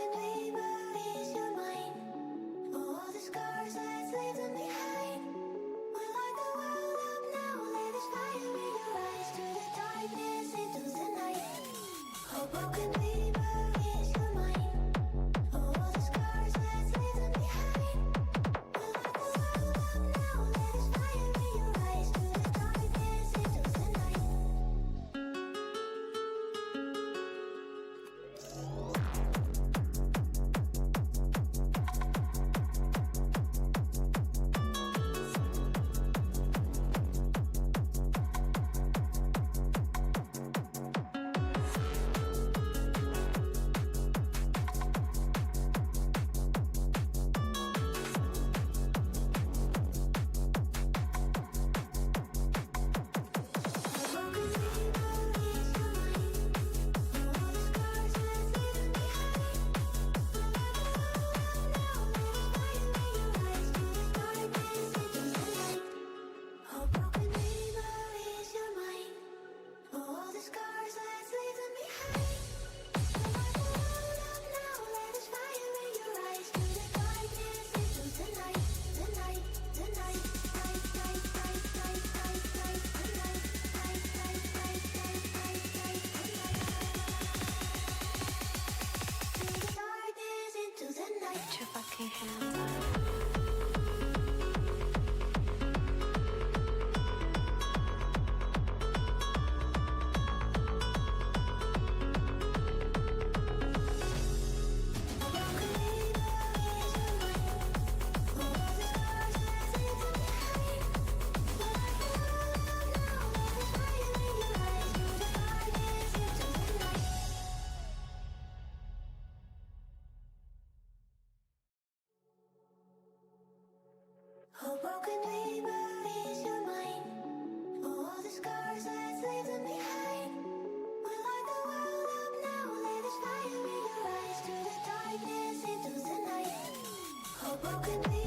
broken dreamer is your mind. Oh, all the scars, let's leave them behind. We light the world up now, let us fire in your eyes. Through the darkness into the night. Oh, broken dreamer is your mind. Oh, all the scars, let's leave them behind. We light the world up now, let us fire in your eyes. Through the darkness into the night. Oh, broken dreamer is your mind. Oh, all the scars, let's leave them behind. We light the world up now, let us fire in your eyes. Through the darkness into the night, the night, the night, night, night, night, night, night, night, night, night, night, night, night, night, night, through the darkness into the night. Put your fucking hands up. Oh, broken dreamer is your mind. Oh, all the scars, let's leave them behind. We light the world up now, let us fire in your eyes. Through the darkness into the night. Oh, broken dreamer.